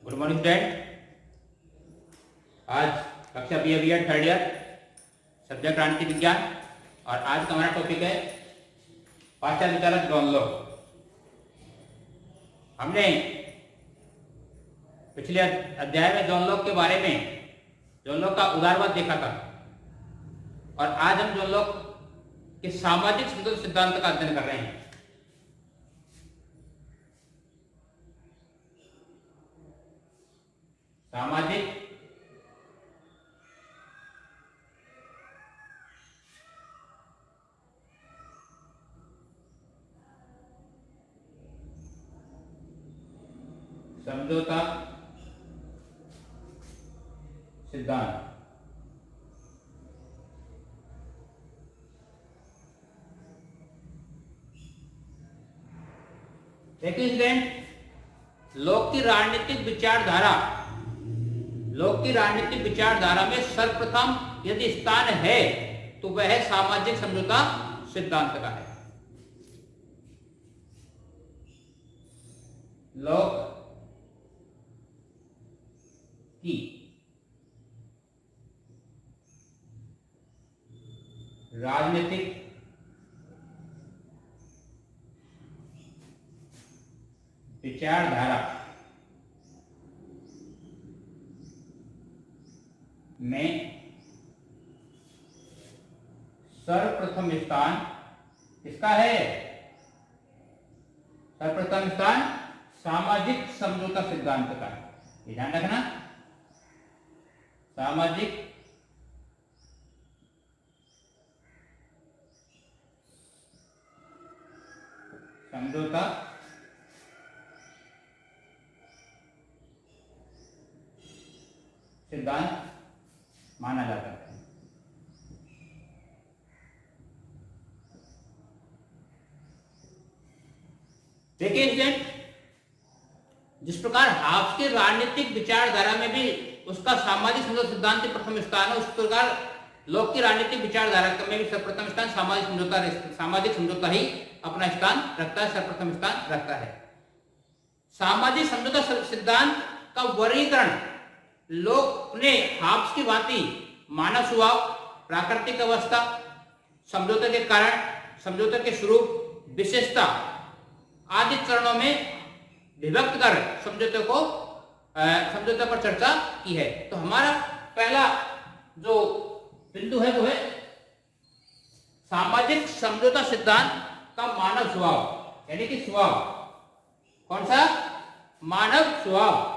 Good morning student. आज कक्षा BA. Third year, subject क्रांति विज्ञान, और आज का हमारा टॉपिक है पाश्चात्य विचारक जॉन लॉक। हमने पिछले अध्याय में जॉन लॉक के बारे में, जॉन लॉक का उदारवाद देखा था, और आज हम जॉन लॉक के सामाजिक संतुलन सिद्धांत का अध्ययन कर रहे हैं। सामाजिक समझौता सिद्धांत। देखिए स्टूडेंट, लॉक की राजनीतिक विचारधारा में सर्वप्रथम यदि स्थान है तो वह सामाजिक समझौता सिद्धांत का है। लॉक की राजनीतिक विचारधारा में सर्वप्रथम स्थान किसका है? सर्वप्रथम स्थान सामाजिक समझौता सिद्धांत का है। ये ध्यान रखना, सामाजिक समझौता सिद्धांत माना जाता है। देखिए स्टूडेंट, जिस प्रकार हाब्स की राजनीतिक विचारधारा में भी उसका सामाजिक समझौता सिद्धांत प्रथम स्थान है, उस प्रकार लॉक की राजनीतिक विचारधारा में भी सर्वप्रथम स्थान सामाजिक समझौता ही अपना स्थान रखता है, सर्वप्रथम स्थान रखता है। सामाजिक समझौता सिद्धांत का वर्गीकरण लॉक ने हाब्स की भांति मानव स्वभाव, प्राकृतिक अवस्था, समझौते के कारण, समझौते के स्वरूप, विशेषता आदि चरणों में विभक्त कर समझौते पर चर्चा की है। तो हमारा पहला जो बिंदु है वो है सामाजिक समझौता सिद्धांत का मानव स्वभाव, यानी कि स्वभाव। कौन सा? मानव स्वभाव।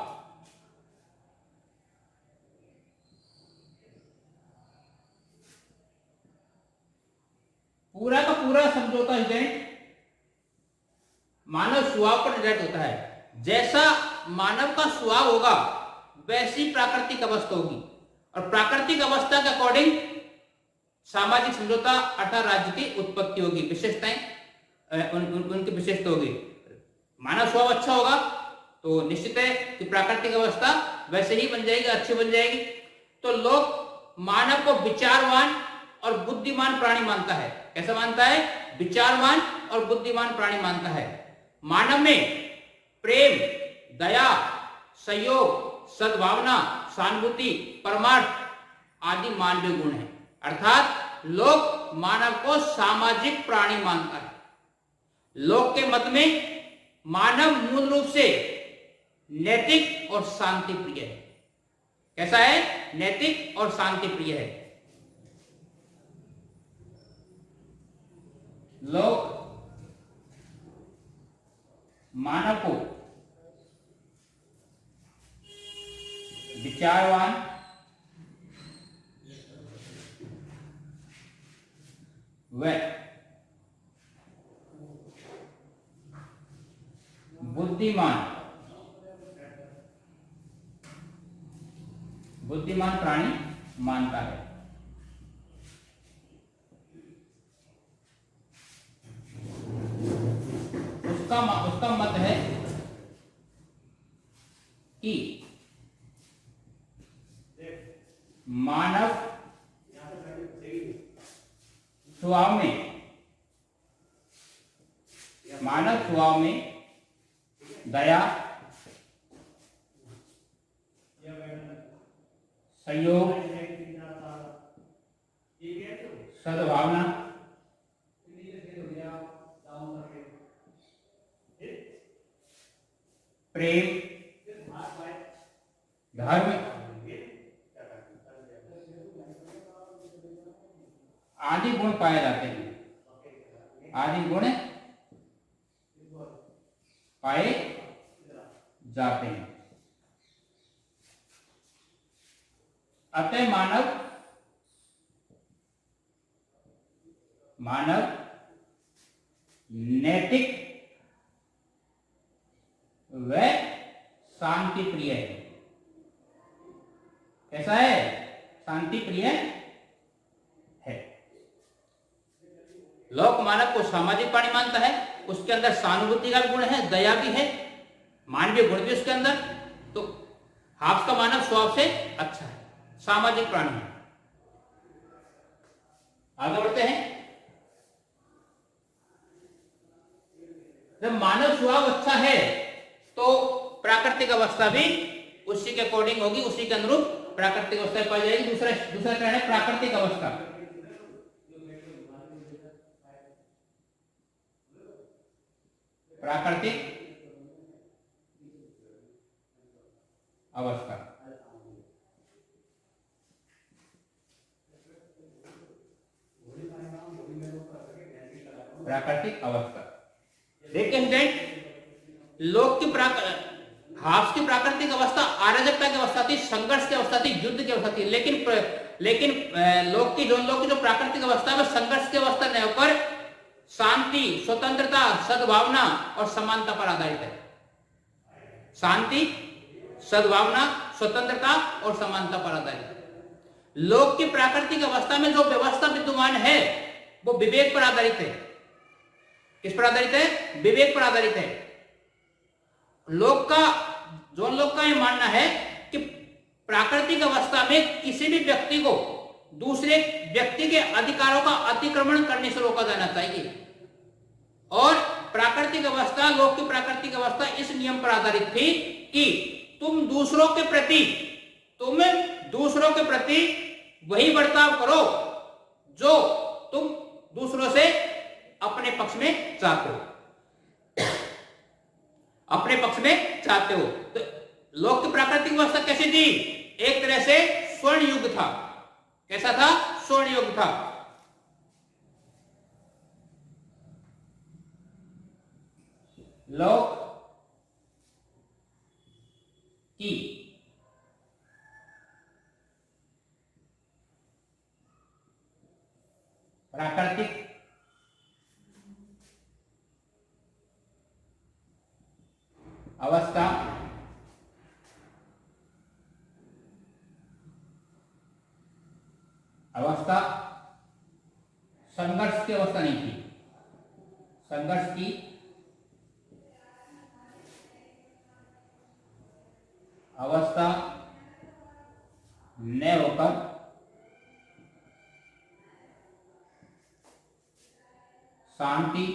पूरा का पूरा समझौता स्टूडेंट मानव स्वभाव पर निर्धारित होता है। जैसा मानव का स्वभाव होगा वैसी प्राकृतिक अवस्था होगी, और प्राकृतिक अवस्था के अकॉर्डिंग सामाजिक समझौता अर्थात राज्य की उत्पत्ति होगी, विशेषताएं उनकी विशेषता होगी। मानव स्वभाव अच्छा होगा तो निश्चित है कि प्राकृतिक अवस्था वैसे ही बन जाएगी, अच्छी बन जाएगी। तो लोग मानव को विचारवान और बुद्धिमान प्राणी मानता है। कैसा मानता है? विचारवान और बुद्धिमान प्राणी मानता है। मानव में प्रेम, दया, सहयोग, सद्भावना, सहानुभूति, परमार्थ आदि मानवीय गुण हैं। अर्थात लोग मानव को सामाजिक प्राणी मानता है। लोग के मत में मानव मूल रूप से नैतिक और शांति प्रिय है। कैसा है? नैतिक और शांति प्रिय है। लोग मानव को विचारवान, व बुद्धिमान प्राणी मानता है। उसका मत है कि मानव स्वभाव में दया, सहयोग, सद्भावना, प्रेम, धर्म आदि गुण पाए जाते हैं। आदि गुण पाए जाते हैं। अतः मानव नैतिक व शांति प्रिय है। कैसा है? शांति प्रिय है। लोक मानव को सामाजिक प्राणी मानता है। उसके अंदर सहानुभूति का भी गुण है, दया भी है, मानवीय गुण भी उसके अंदर। तो हाब्स का मानव स्वभाव से अच्छा है, सामाजिक प्राणी है। आगे बढ़ते हैं। जब मानव स्वभाव अच्छा है तो प्राकृतिक अवस्था भी उसी के अकॉर्डिंग होगी, उसी के अनुरूप प्राकृतिक अवस्था पाई जाएगी। दूसरा क्या है? प्राकृतिक अवस्था। प्राकृतिक अवस्था, प्राकृतिक अवस्था। लेकिन लोक की हाब्स की प्राकृतिक अवस्था अराजकता की अवस्था थी, संघर्ष की अवस्था थी, युद्ध की अवस्था थी। लेकिन लोक की जो प्राकृतिक अवस्था है संघर्ष की अवस्था नहीं होकर शांति, स्वतंत्रता, सद्भावना और समानता पर आधारित है। शांति, सद्भावना, स्वतंत्रता और समानता पर आधारित है। लोक की प्राकृतिक अवस्था में जो व्यवस्था विद्यमान है वो विवेक पर आधारित है। किस पर आधारित है? विवेक पर आधारित है। लोक का यह मानना है कि प्राकृतिक अवस्था में किसी भी व्यक्ति को दूसरे व्यक्ति के अधिकारों का अतिक्रमण करने से रोका जाना चाहिए। और प्राकृतिक अवस्था, लोक की प्राकृतिक अवस्था इस नियम पर आधारित थी कि तुम दूसरों के प्रति वही बर्ताव करो जो तुम दूसरों से अपने पक्ष में चाहते हो। अपने पक्ष में चाहते हो। तो लोक की प्राकृतिक अवस्था कैसी थी? एक तरह से स्वर्ण युग था। कैसा था? स्वर्ण युग था। लोक की प्राकृतिक अवस्था संघर्ष की अवस्था नहीं थी। संघर्ष की अवस्था न होकर शांति,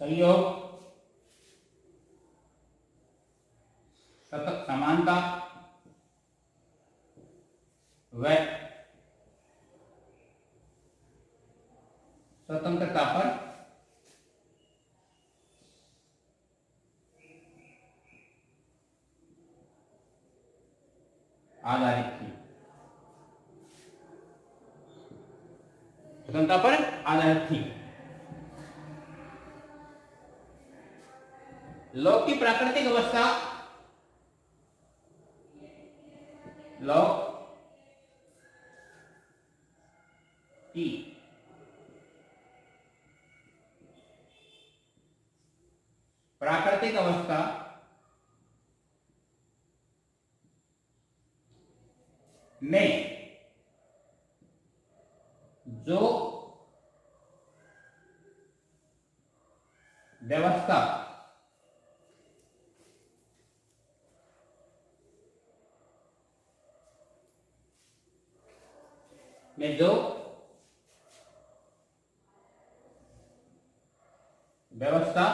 सहयोग, सतत समानता व स्वतंत्रता पर आधारित थी। स्वतंत्रता पर आधारित थी। लोक की प्राकृतिक अवस्था, लोक की प्राकृतिक अवस्था में जो व्यवस्था में जो व्यवस्था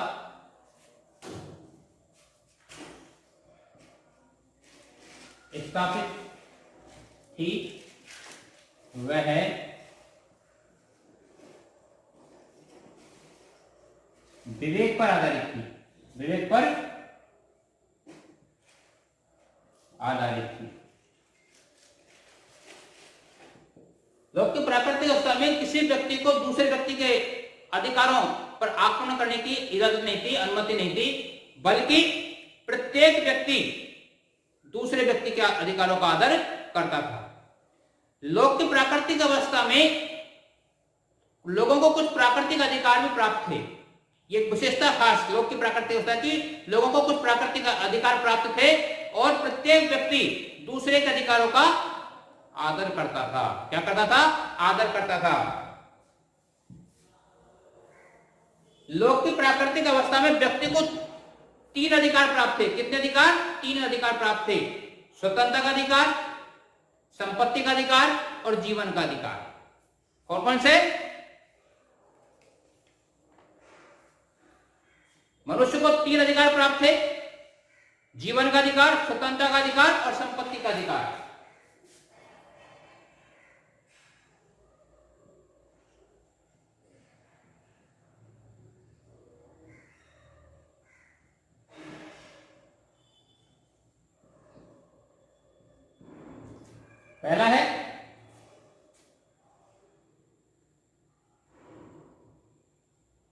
स्थापित थी वह विवेक पर आधारित थी, विवेक पर आधारित थी। लोक की प्राकृतिक अवस्था में किसी व्यक्ति को दूसरे व्यक्ति के अधिकारों पर आक्रमण करने की इजाजत नहीं थी, अनुमति नहीं थी, बल्कि प्रत्येक व्यक्ति दूसरे व्यक्ति के अधिकारों का आदर करता था। लोक की प्राकृतिक अवस्था में लोगों को कुछ प्राकृतिक अधिकार भी प्राप्त थे। ये विशेषता खास लोक की प्राकृतिक अवस्था की, लोगों को कुछ प्राकृतिक अधिकार प्राप्त थे और प्रत्येक व्यक्ति दूसरे के अधिकारों का आदर करता था। क्या करता था? आदर करता था। लोक की प्राकृतिक अवस्था में व्यक्ति को 3 अधिकार प्राप्त थे। कितने अधिकार? 3 अधिकार प्राप्त थे। स्वतंत्रता का अधिकार, संपत्ति का अधिकार और जीवन का अधिकार। कौन कौन से? मनुष्य को 3 अधिकार प्राप्त थे, जीवन का अधिकार, स्वतंत्रता का अधिकार और संपत्ति का अधिकार। पहला है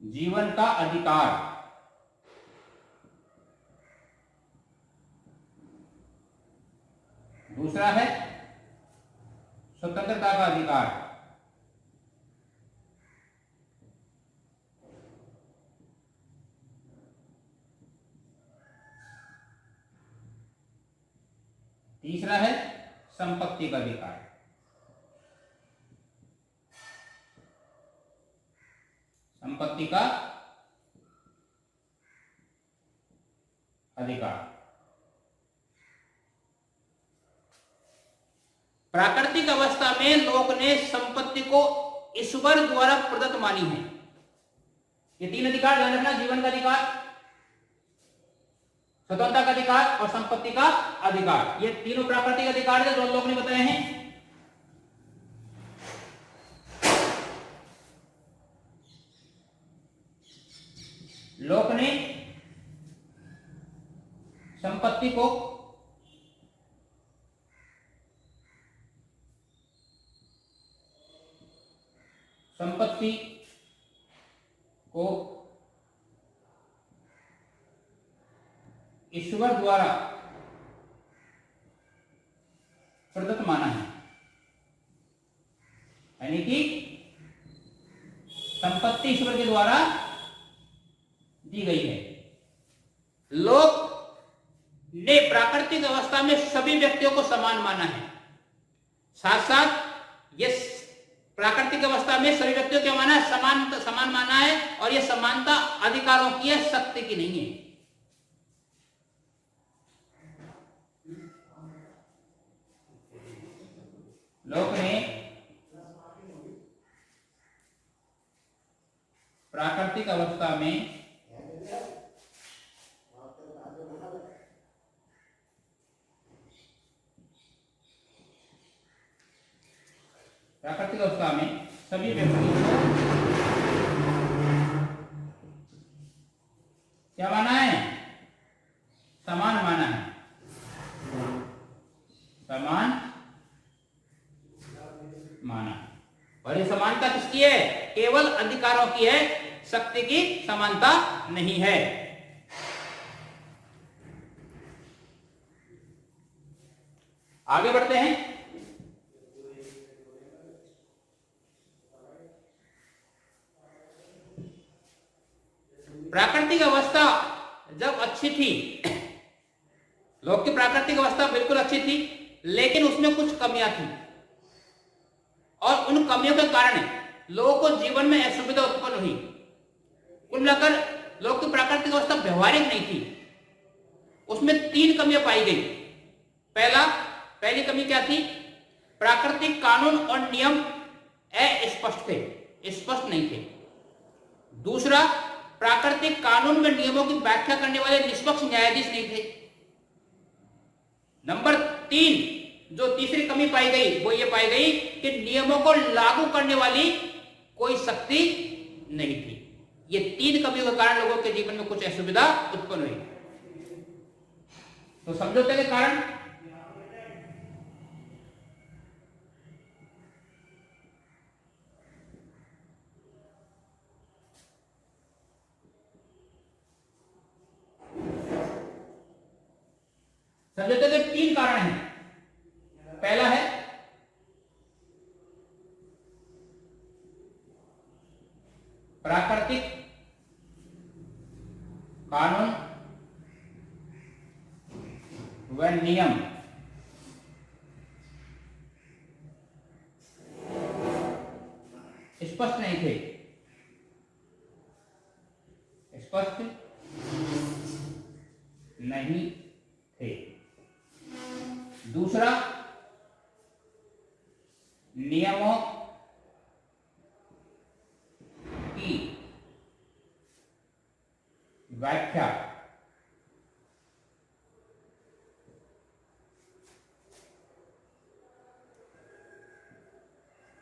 जीवन का अधिकार, दूसरा है स्वतंत्रता का अधिकार, तीसरा है संपत्ति का अधिकार। संपत्ति का अधिकार। प्राकृतिक अवस्था में लोग ने संपत्ति को ईश्वर द्वारा प्रदत्त मानी है। ये 3 अधिकार ध्यान रखना, जीवन का अधिकार, स्वतंत्रता का अधिकार और संपत्ति का अधिकार। ये तीनों प्राकृतिक अधिकार है जो लोग ने बताए हैं। लोक ने संपत्ति को ईश्वर द्वारा प्रदत्त माना है, यानी कि संपत्ति ईश्वर के द्वारा दी गई है। लोग ने प्राकृतिक अवस्था में सभी व्यक्तियों को समान माना है। साथ साथ ये प्राकृतिक अवस्था में सभी व्यक्तियों को माना है, समान माना है, और यह समानता अधिकारों की है, शक्ति की नहीं है। लोक ने प्राकृतिक अवस्था में सभी व्यक्तियों को क्या माना है? समान माना है। समान माना, और ये समानता किसकी है? केवल अधिकारों की है, शक्ति की समानता नहीं है। आगे बढ़ते हैं। प्राकृतिक अवस्था जब अच्छी थी, लोक की प्राकृतिक अवस्था बिल्कुल अच्छी थी, लेकिन उसमें कुछ कमियां थी, और उन कमियों के कारण लोगों को जीवन में असुविधा उत्पन्न हुई। कुल मिलाकर लोक की प्राकृतिक अवस्था व्यवहारिक नहीं थी। उसमें 3 कमियां पाई गई। पहली कमी क्या थी? प्राकृतिक कानून और नियम अस्पष्ट थे, स्पष्ट नहीं थे। दूसरा, प्राकृतिक कानून में नियमों की व्याख्या करने वाले निष्पक्ष न्यायाधीश नहीं थे। नंबर 3, जो तीसरी कमी पाई गई वो ये पाई गई कि नियमों को लागू करने वाली कोई शक्ति नहीं थी। ये 3 कमियों के कारण लोगों के जीवन में कुछ असुविधा उत्पन्न हुई। तो समझौते के कारण समझौते के 3 कारण हैं। पहला है प्राकृतिक कानून व नियम स्पष्ट नहीं थे, स्पष्ट नहीं थे। दूसरा, नियमों की व्याख्या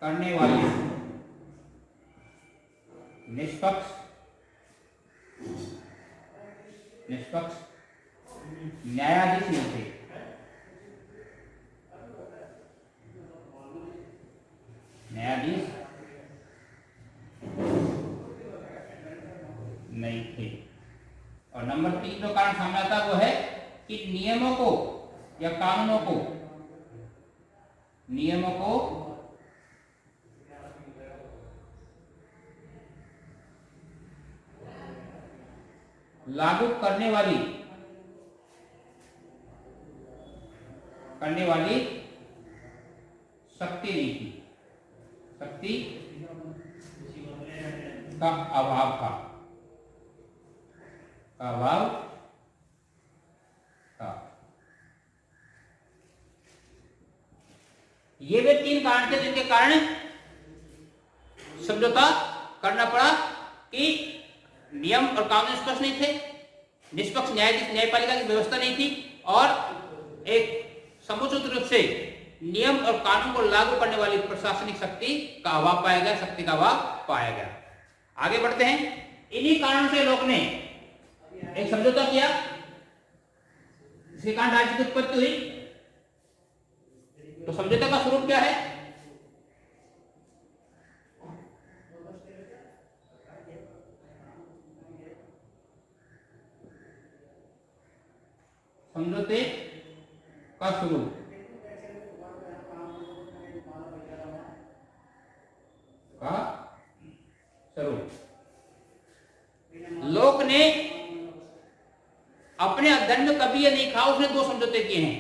करने वाले निष्पक्ष न्यायाधीश नहीं थे। न्यायाधीश नहीं थे। और नंबर 3 जो कारण सामने आता है वो है कि नियमों को या कानूनों को लागू करने वाली शक्ति नहीं थी, शक्ति का अभाव था, ये वे 3 कारण थे जिनके कारण समझौता करना पड़ा कि नियम और कानून स्पष्ट नहीं थे, निष्पक्ष न्यायपालिका की व्यवस्था नहीं थी और एक समुचित रूप से नियम और कानून को लागू करने वाली प्रशासनिक शक्ति का अभाव पाया गया, शक्ति का अभाव पाया गया। आगे बढ़ते हैं। इन्हीं कारण से लोग ने एक समझौता किया, जिसके कारण राज्य की उत्पत्ति हुई। तो समझौते का स्वरूप क्या है? समझौते का स्वरूप लोक ने अपने अध्ययन में कभी यह नहीं कहा उसने 2 समझौते किए हैं,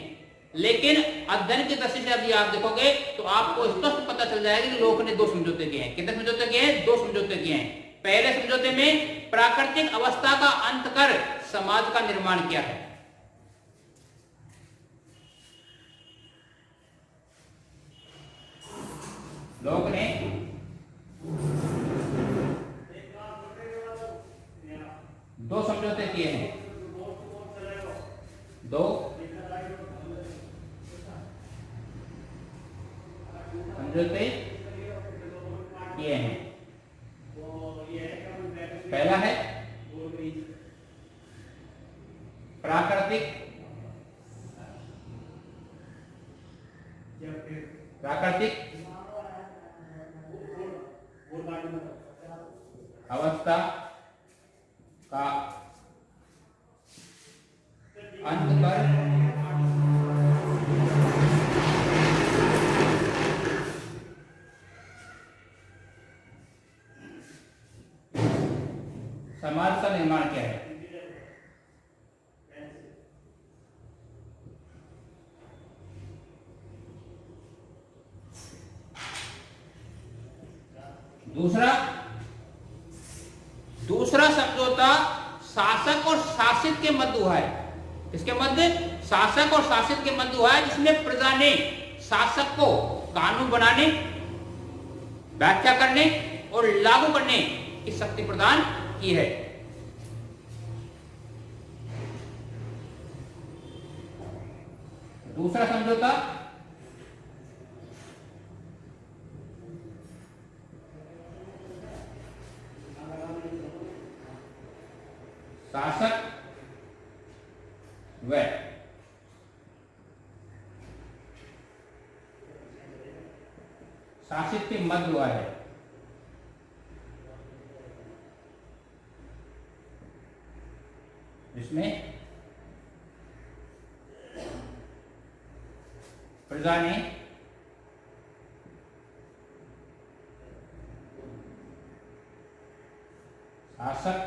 लेकिन अध्ययन की दृष्टि से यदि आप देखोगे तो आपको स्पष्ट पता चल जाएगा कि लोक ने 2 समझौते किए हैं। कितने समझौते किए हैं? 2 समझौते किए हैं। पहले समझौते में प्राकृतिक अवस्था का अंत कर समाज का निर्माण किया है। लोक ने 2 समझौते किए हैं, 2 समझौते किए हैं। पहला है प्राकृतिक अवस्था का अंत कर समाज का निर्माण किया है। दूसरा समझौता शासक और शासित के मध्य हुआ है। इसके मध्य शासक और शासित के मध्य हुआ है, जिसमें प्रजा ने शासक को कानून बनाने, व्याख्या करने और लागू करने की शक्ति प्रदान की है। दूसरा समझौता शासक व शासित के मध्य हुआ है। जिसमें प्रजा ने शासक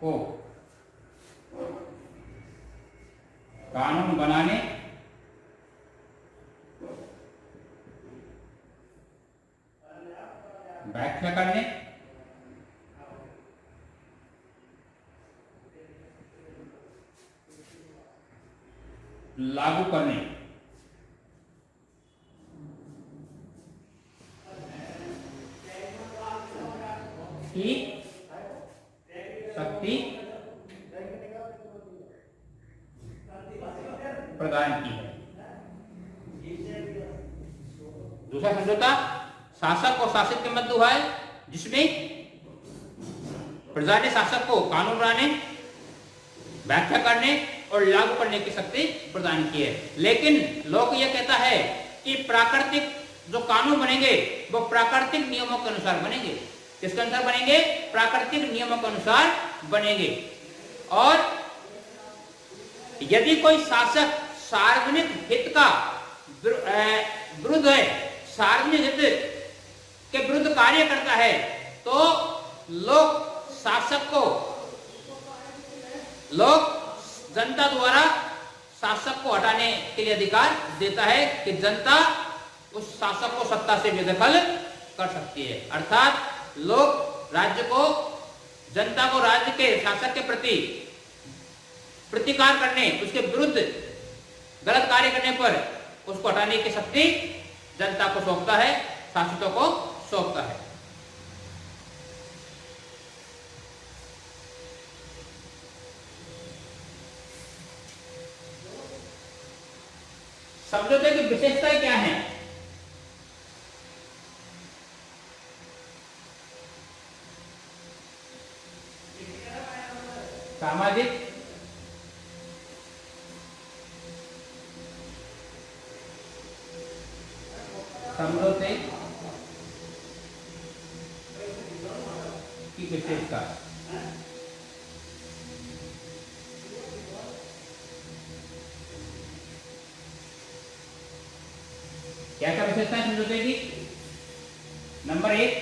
को कानून बनाने व्याख्या करने लागू करने की शक्ति प्रदान की है। दूसरा समझौता शासक और शासित के मध्य हुआ है, जिसमें प्रजा ने शासक को कानून बनाने, व्याख्या करने और लागू करने की शक्ति प्रदान की है। लेकिन लोक यह कहता है कि प्राकृतिक जो कानून बनेंगे वो प्राकृतिक नियमों के अनुसार बनेंगे। किसके अनुसार बनेंगे? प्राकृतिक नियमों के अनुसार बनेंगे। और यदि कोई शासक सार्वजनिक हित का विरुद्ध है, सार्वजनिक हित के विरुद्ध कार्य करता है, तो लोग जनता द्वारा शासक को हटाने के लिए अधिकार देता है कि जनता उस शासक को सत्ता से बेदखल कर सकती है। अर्थात लोग राज्य को, जनता को राज्य के शासक के प्रति प्रतिकार करने, उसके विरुद्ध गलत कार्य करने पर उसको हटाने की शक्ति जनता को सौंपता है, शासितों को सौंपता है। समझौते की विशेषताएं क्या हैं? सामाजिक, समझौते की विशेषता, क्या क्या विशेषता है समझौते की? नंबर 1,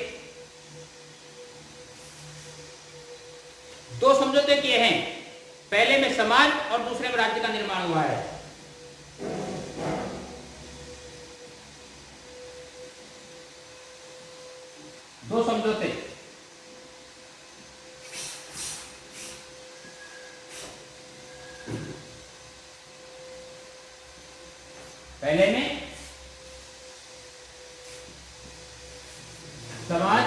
2 समझौते किए हैं। पहले में समाज और दूसरे में राज्य का निर्माण हुआ है। दो समझौते, पहले में समाज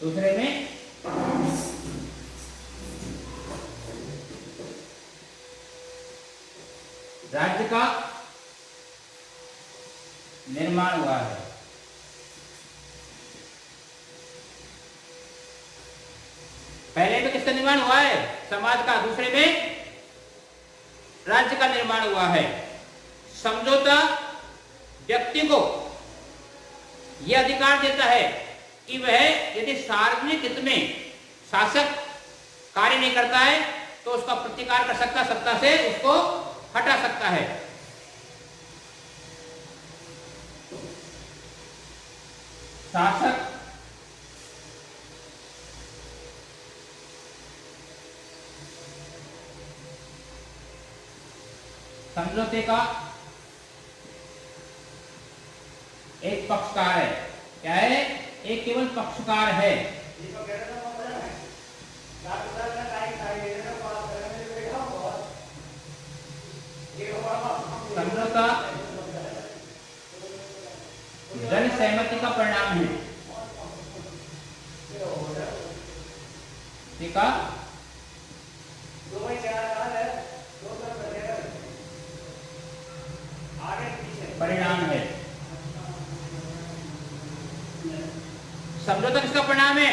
दूसरे में राज्य का निर्माण हुआ है। पहले में किसका निर्माण हुआ है? समाज का। दूसरे में राज्य का निर्माण हुआ है। समझौता व्यक्ति को यह अधिकार देता है कि वह यदि सार्वजनिक हित में शासक कार्य नहीं करता है तो उसका प्रतिकार कर सकता, सत्ता से उसको हटा सकता है। शासक समझौते का एक पक्षकार है। क्या है? एक केवल पक्षकार है। समझौता जन सहमति का परिणाम है। परिणाम है। समझौता किसका परिणाम है?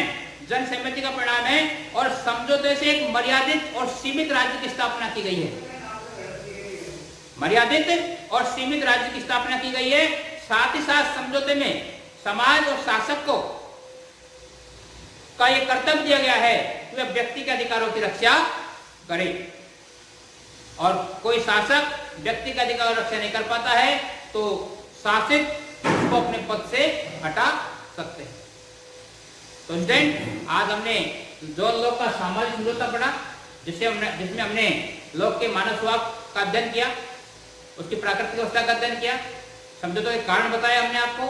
जन सहमति का परिणाम है। और समझौते से एक मर्यादित और सीमित राज्य की स्थापना की गई है। मर्यादित और सीमित राज्य की स्थापना की गई है। साथ ही साथ समझौते में समाज और शासक को का यह कर्तव्य दिया गया है कि वह व्यक्ति के अधिकारों की रक्षा करे, और कोई शासक व्यक्ति के अधिकारों की रक्षा नहीं कर पाता है तो शासित उसको अपने पद से हटा सकते हैं। तो स्टूडेंट, आज हमने जो लोग का सामाजिक समझौता पढ़ा, जिसमें हमने लोग के मानव स्वभाव का अध्ययन किया, उसकी प्राकृतिक अवस्था का अध्ययन किया, समझौते के कारण बताया हमने आपको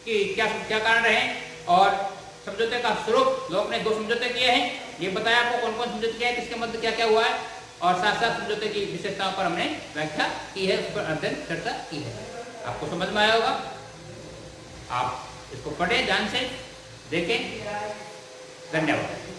कि क्या क्या कारण रहे, और समझौते का स्वरूप, लोग ने 2 समझौते किए हैं, ये बताया आपको कौन कौन समझौते किया है, किसके मध्य क्या क्या हुआ है, और साथ साथ समझौते की विशेषताओं पर हमने व्याख्या की है, उस पर अध्ययन चर्चा की है। आपको समझ में आया होगा। आप इसको पढ़ें, ध्यान से देखें। धन्यवाद।